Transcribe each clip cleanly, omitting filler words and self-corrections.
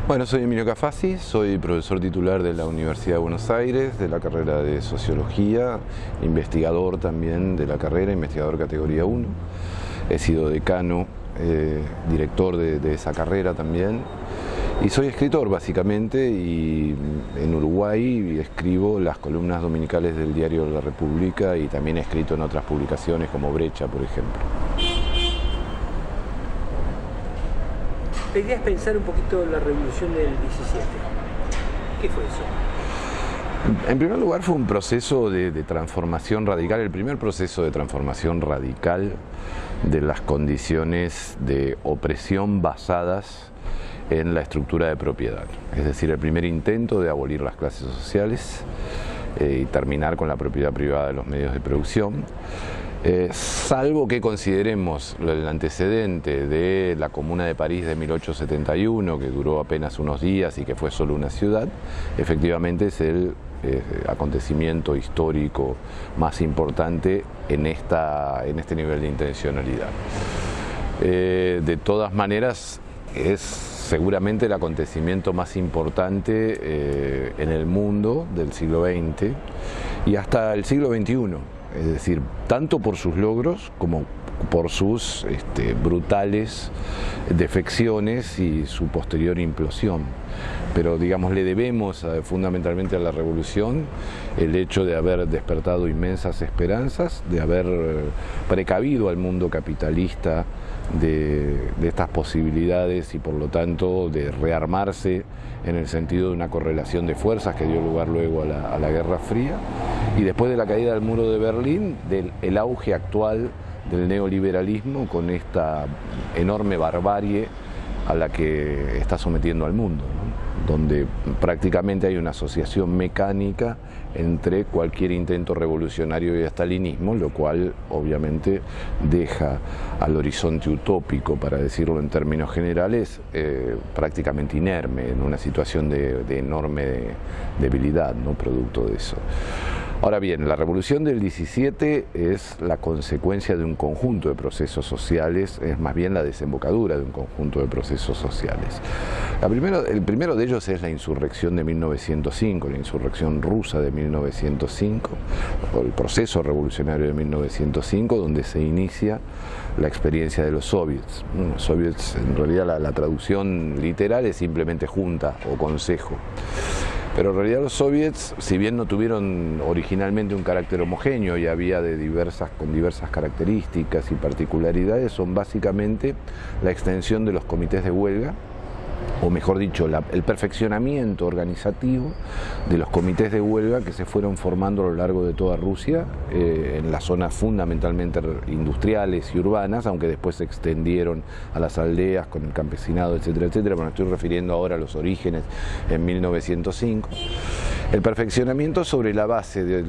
Bueno, soy Emilio Cafasi, soy profesor titular de la Universidad de Buenos Aires, de la carrera de Sociología, investigador también de la carrera, investigador categoría 1. He sido decano, director de esa carrera también. Y soy escritor básicamente, y en Uruguay escribo las columnas dominicales del diario La República y también he escrito en otras publicaciones como Brecha, por ejemplo. La idea es pensar un poquito en la revolución del 17. ¿Qué fue eso? En primer lugar, fue un proceso de transformación radical, el primer proceso de transformación radical de las condiciones de opresión basadas en la estructura de propiedad. Es decir, el primer intento de abolir las clases sociales y terminar con la propiedad privada de los medios de producción. Salvo que consideremos el antecedente de la Comuna de París de 1871, que duró apenas unos días y que fue solo una ciudad, efectivamente es el acontecimiento histórico más importante en este nivel de intencionalidad. De todas maneras, es seguramente el acontecimiento más importante en el mundo del siglo XX y hasta el siglo XXI. Es decir, tanto por sus logros como por sus brutales defecciones y su posterior implosión. Pero, digamos, le debemos fundamentalmente a la revolución el hecho de haber despertado inmensas esperanzas, de haber precavido al mundo capitalista de estas posibilidades y por lo tanto de rearmarse en el sentido de una correlación de fuerzas que dio lugar luego a la Guerra Fría, y después de la caída del muro de Berlín, del auge actual del neoliberalismo con esta enorme barbarie a la que está sometiendo al mundo, ¿no? Donde prácticamente hay una asociación mecánica entre cualquier intento revolucionario y estalinismo, lo cual obviamente deja al horizonte utópico, para decirlo en términos generales, prácticamente inerme, en una situación de enorme debilidad, ¿no? Producto de eso. Ahora bien, la revolución del 17 es la consecuencia de un conjunto de procesos sociales, es más bien la desembocadura de un conjunto de procesos sociales. El primero de ellos es la insurrección de 1905, la insurrección rusa de 1905, o el proceso revolucionario de 1905, donde se inicia la experiencia de los soviets. Los soviets, en realidad la traducción literal es simplemente junta o consejo. Pero en realidad los soviets, si bien no tuvieron originalmente un carácter homogéneo y había con diversas características y particularidades, son básicamente la extensión de los comités de huelga, o mejor dicho, el perfeccionamiento organizativo de los comités de huelga que se fueron formando a lo largo de toda Rusia, en las zonas fundamentalmente industriales y urbanas, aunque después se extendieron a las aldeas con el campesinado, etcétera, etcétera. Pero me estoy refiriendo ahora a los orígenes en 1905. El perfeccionamiento sobre la base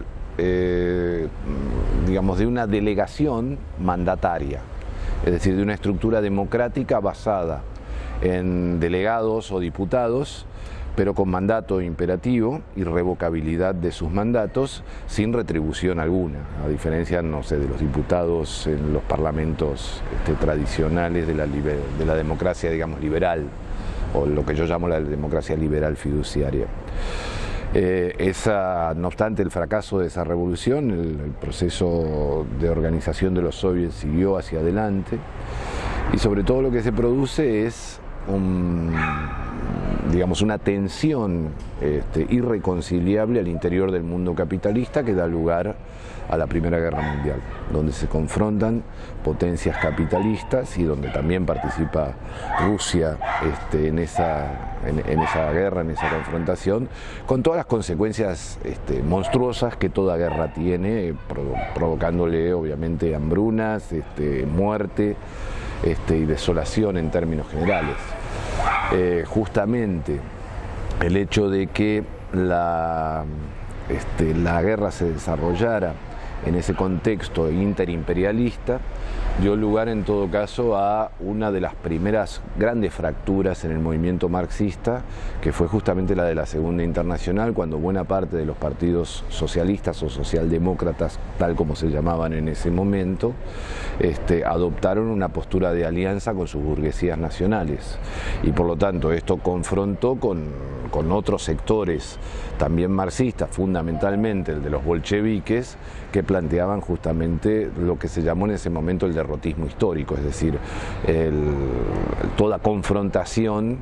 digamos, de una delegación mandataria, es decir, de una estructura democrática basada en delegados o diputados, pero con mandato imperativo y revocabilidad de sus mandatos sin retribución alguna, a diferencia, no sé, de los diputados en los parlamentos tradicionales de la democracia, digamos, liberal, o lo que yo llamo la democracia liberal fiduciaria. No obstante el fracaso de esa revolución, el proceso de organización de los soviets siguió hacia adelante, y sobre todo lo que se produce es digamos, una tensión irreconciliable al interior del mundo capitalista que da lugar a la Primera Guerra Mundial, donde se confrontan potencias capitalistas y donde también participa Rusia en esa guerra, en esa confrontación, con todas las consecuencias monstruosas que toda guerra tiene, provocándole obviamente hambrunas, muerte y desolación en términos generales. Justamente el hecho de que la guerra se desarrollara en ese contexto interimperialista dio lugar en todo caso a una de las primeras grandes fracturas en el movimiento marxista, que fue justamente la de la Segunda Internacional, cuando buena parte de los partidos socialistas o socialdemócratas, tal como se llamaban en ese momento, adoptaron una postura de alianza con sus burguesías nacionales. Y por lo tanto esto confrontó con otros sectores también marxistas, fundamentalmente el de los bolcheviques, que planteaban justamente lo que se llamó en ese momento el derrotismo histórico, es decir, toda confrontación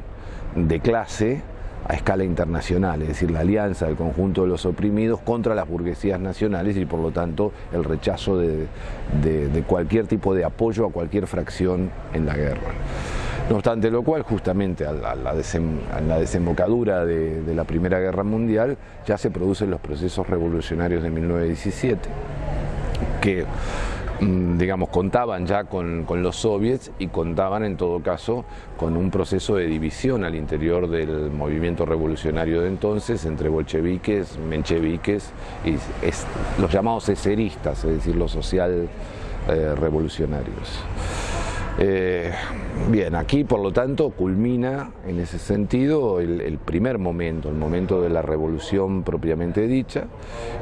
de clase a escala internacional, es decir, la alianza del conjunto de los oprimidos contra las burguesías nacionales y por lo tanto el rechazo de cualquier tipo de apoyo a cualquier fracción en la guerra. No obstante lo cual, justamente a la desembocadura de la Primera Guerra Mundial ya se producen los procesos revolucionarios de 1917, que digamos, contaban ya con los soviets y contaban en todo caso con un proceso de división al interior del movimiento revolucionario de entonces entre bolcheviques, mencheviques y los llamados eseristas, es decir, los social revolucionarios. Bien, aquí por lo tanto culmina en ese sentido el primer momento, el momento de la revolución propiamente dicha,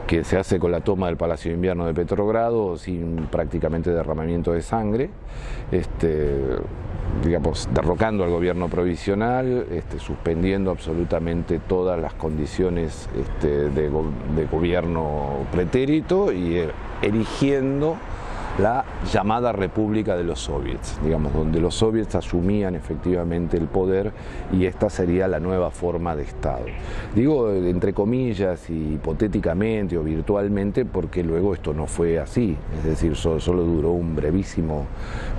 que se hace con la toma del Palacio de Invierno de Petrogrado sin prácticamente derramamiento de sangre, digamos, derrocando al gobierno provisional, suspendiendo absolutamente todas las condiciones de gobierno pretérito y erigiendo la llamada República de los Soviets, digamos, donde los soviets asumían efectivamente el poder y esta sería la nueva forma de Estado. Digo entre comillas y hipotéticamente o virtualmente porque luego esto no fue así, es decir, solo duró un brevísimo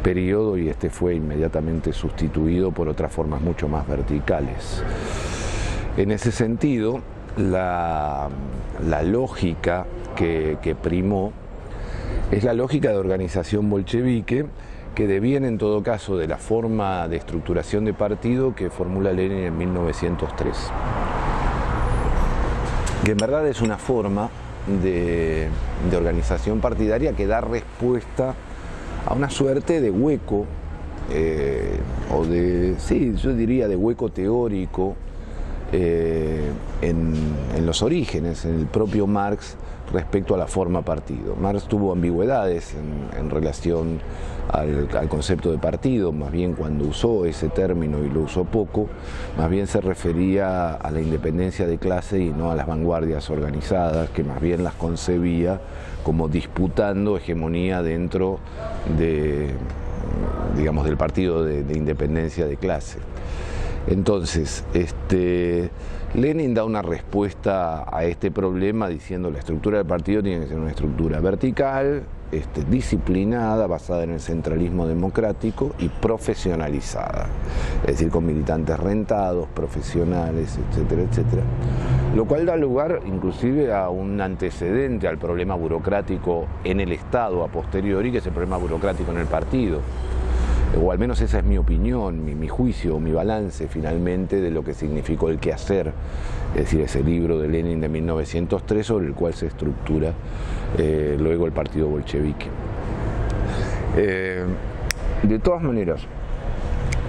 periodo y fue inmediatamente sustituido por otras formas mucho más verticales. En ese sentido, la lógica que primó es la lógica de organización bolchevique que deviene en todo caso de la forma de estructuración de partido que formula Lenin en 1903. Que en verdad es una forma de organización partidaria que da respuesta a una suerte de hueco, yo diría de hueco teórico en los orígenes, en el propio Marx, respecto a la forma partido. Marx tuvo ambigüedades en relación al concepto de partido, más bien cuando usó ese término y lo usó poco, más bien se refería a la independencia de clase y no a las vanguardias organizadas, que más bien las concebía como disputando hegemonía dentro digamos, del partido de independencia de clase. Entonces, Lenin da una respuesta a este problema diciendo la estructura del partido tiene que ser una estructura vertical, disciplinada, basada en el centralismo democrático y profesionalizada, es decir, con militantes rentados, profesionales, etcétera, etcétera, lo cual da lugar inclusive a un antecedente al problema burocrático en el Estado a posteriori, que es el problema burocrático en el partido. O al menos esa es mi opinión, mi juicio, mi balance finalmente de lo que significó el quehacer, es decir, ese libro de Lenin de 1903 sobre el cual se estructura luego el partido bolchevique. De todas maneras,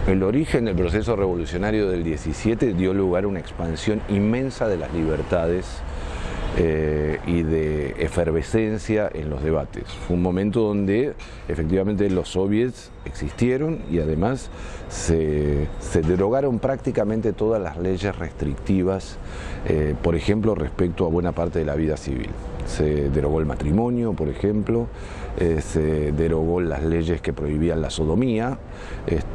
el origen del proceso revolucionario del 17 dio lugar a una expansión inmensa de las libertades y de efervescencia en los debates. Fue un momento donde efectivamente los soviets existieron y además se derogaron prácticamente todas las leyes restrictivas, por ejemplo, respecto a buena parte de la vida civil. Se derogó el matrimonio, por ejemplo, se derogó las leyes que prohibían la sodomía,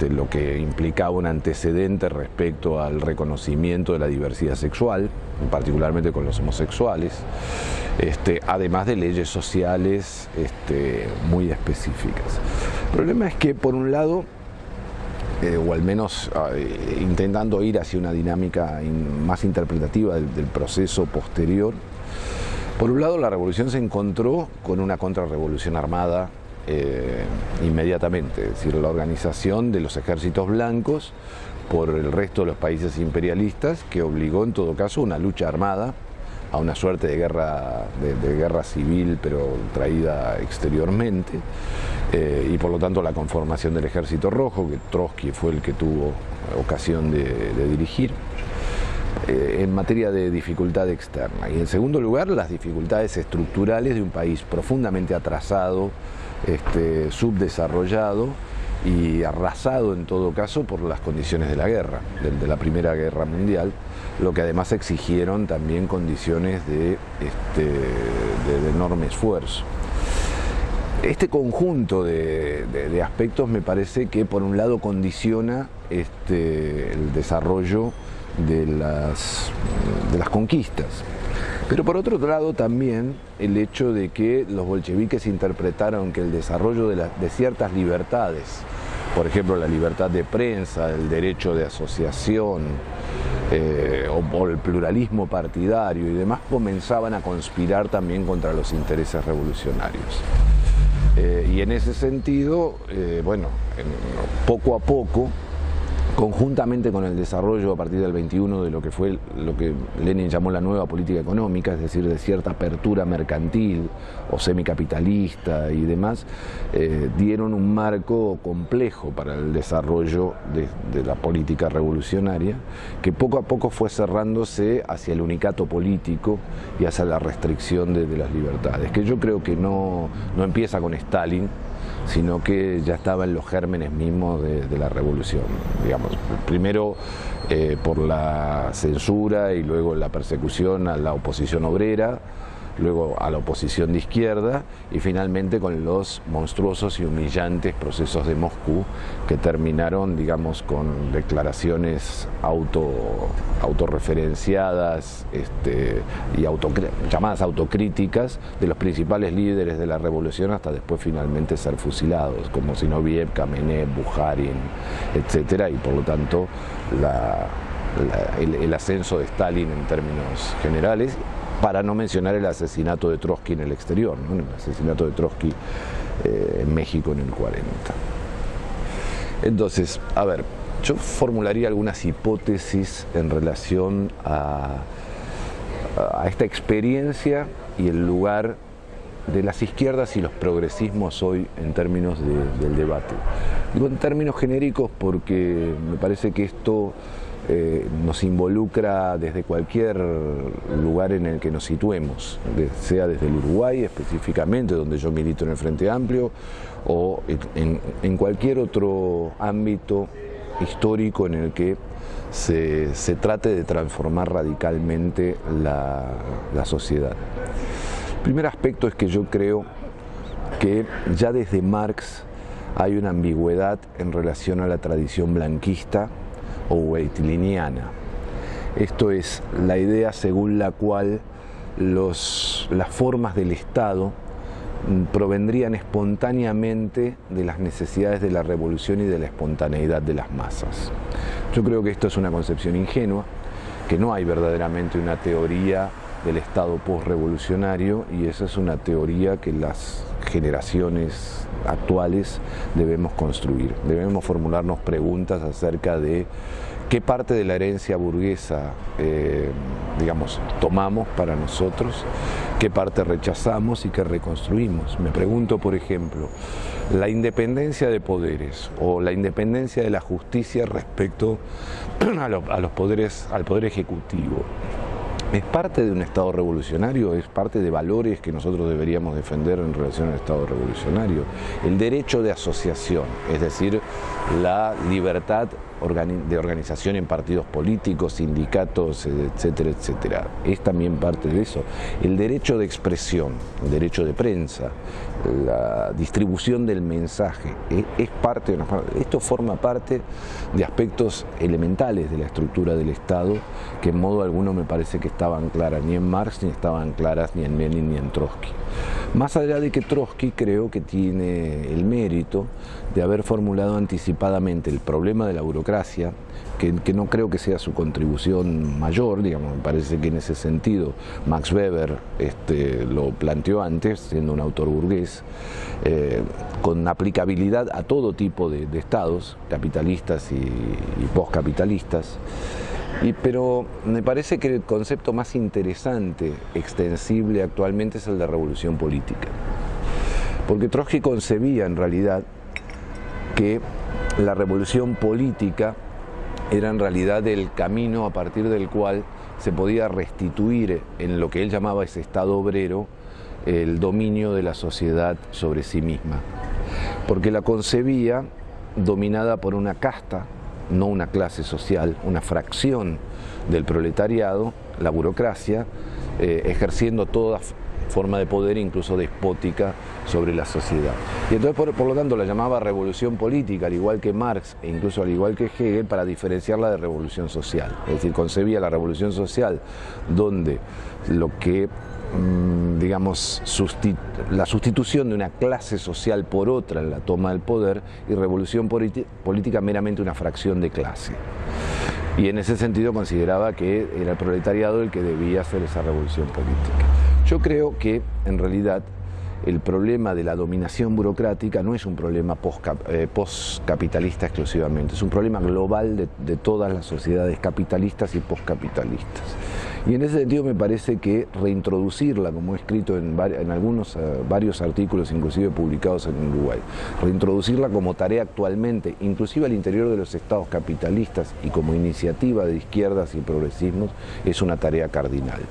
lo que implicaba un antecedente respecto al reconocimiento de la diversidad sexual, particularmente con los homosexuales, además de leyes sociales muy específicas. El problema es que, por un lado, o al menos intentando ir hacia una dinámica más interpretativa del proceso posterior, por un lado la revolución se encontró con una contrarrevolución armada inmediatamente, es decir, la organización de los ejércitos blancos por el resto de los países imperialistas, que obligó en todo caso una lucha armada, a una suerte de guerra civil, pero traída exteriormente, y por lo tanto la conformación del Ejército Rojo, que Trotsky fue el que tuvo ocasión de dirigir, en materia de dificultad externa. Y en segundo lugar, las dificultades estructurales de un país profundamente atrasado, subdesarrollado y arrasado en todo caso por las condiciones de la guerra, de la Primera Guerra Mundial, lo que además exigieron también condiciones de enorme esfuerzo. Este conjunto de aspectos me parece que por un lado condiciona el desarrollo de las conquistas, pero por otro lado también el hecho de que los bolcheviques interpretaron que el desarrollo de ciertas libertades, por ejemplo la libertad de prensa, el derecho de asociación o el pluralismo partidario y demás, comenzaban a conspirar también contra los intereses revolucionarios. Y en ese sentido, poco a poco, conjuntamente con el desarrollo a partir del 21 de lo que fue lo que Lenin llamó la nueva política económica, es decir, de cierta apertura mercantil o semicapitalista y demás, dieron un marco complejo para el desarrollo de la política revolucionaria, que poco a poco fue cerrándose hacia el unicato político y hacia la restricción de las libertades, que yo creo que no empieza con Stalin, sino que ya estaba en los gérmenes mismos de la revolución, digamos, primero por la censura y luego la persecución a la oposición obrera, luego a la oposición de izquierda y finalmente con los monstruosos y humillantes procesos de Moscú que terminaron, digamos, con declaraciones autorreferenciadas y llamadas autocríticas de los principales líderes de la revolución hasta después finalmente ser fusilados, como Zinoviev, Kamenev, Bukharin, etcétera, y por lo tanto el ascenso de Stalin en términos generales, para no mencionar el asesinato de Trotsky en el exterior, ¿no? El asesinato de Trotsky en México en el 40. Entonces, a ver, yo formularía algunas hipótesis en relación a esta experiencia y el lugar de las izquierdas y los progresismos hoy en términos del debate. Digo en términos genéricos porque me parece que esto nos involucra desde cualquier lugar en el que nos situemos, sea desde el Uruguay específicamente, donde yo milito en el Frente Amplio, o en cualquier otro ámbito histórico en el que se trate de transformar radicalmente la sociedad. El primer aspecto es que yo creo que ya desde Marx hay una ambigüedad en relación a la tradición blanquista o weitliniana. Esto es la idea según la cual las formas del Estado provendrían espontáneamente de las necesidades de la revolución y de la espontaneidad de las masas. Yo creo que esto es una concepción ingenua, que no hay verdaderamente una teoría del Estado postrevolucionario, y esa es una teoría que las generaciones actuales debemos construir. Debemos formularnos preguntas acerca de qué parte de la herencia burguesa tomamos para nosotros, qué parte rechazamos y qué reconstruimos. Me pregunto, por ejemplo, la independencia de poderes o la independencia de la justicia respecto al poder ejecutivo. ¿Es parte de un Estado revolucionario? ¿Es parte de valores que nosotros deberíamos defender en relación al Estado revolucionario? El derecho de asociación, es decir, la libertad de organización en partidos políticos, sindicatos, etcétera, etcétera. Es también parte de eso. El derecho de expresión, el derecho de prensa, la distribución del mensaje, es parte de una parte. Esto forma parte de aspectos elementales de la estructura del Estado que en modo alguno me parece que estaban claras ni en Marx, ni estaban claras ni en Lenin, ni en Trotsky. Más allá de que Trotsky creo que tiene el mérito de haber formulado anticipadamente el problema de la burocracia, que no creo que sea su contribución mayor, digamos, me parece que en ese sentido Max Weber lo planteó antes, siendo un autor burgués, con aplicabilidad a todo tipo de estados, capitalistas y postcapitalistas, pero me parece que el concepto más interesante, extensible actualmente, es el de revolución política. porque Trotsky concebía en realidad que la revolución política era en realidad el camino a partir del cual se podía restituir en lo que él llamaba ese Estado obrero el dominio de la sociedad sobre sí misma, porque la concebía dominada por una casta, no una clase social, una fracción del proletariado, la burocracia, ejerciendo toda forma de poder, incluso despótica, sobre la sociedad. Y entonces, por lo tanto, la llamaba revolución política, al igual que Marx e incluso al igual que Hegel, para diferenciarla de revolución social. Es decir, concebía la revolución social donde lo que, digamos, la sustitución de una clase social por otra en la toma del poder, y revolución política meramente una fracción de clase. Y en ese sentido consideraba que era el proletariado el que debía hacer esa revolución política. Yo creo que, en realidad, el problema de la dominación burocrática no es un problema postcapitalista exclusivamente, es un problema global de todas las sociedades capitalistas y postcapitalistas. Y en ese sentido me parece que reintroducirla, como he escrito en varios artículos, inclusive publicados en Uruguay, reintroducirla como tarea actualmente, inclusive al interior de los estados capitalistas y como iniciativa de izquierdas y progresismos, es una tarea cardinal.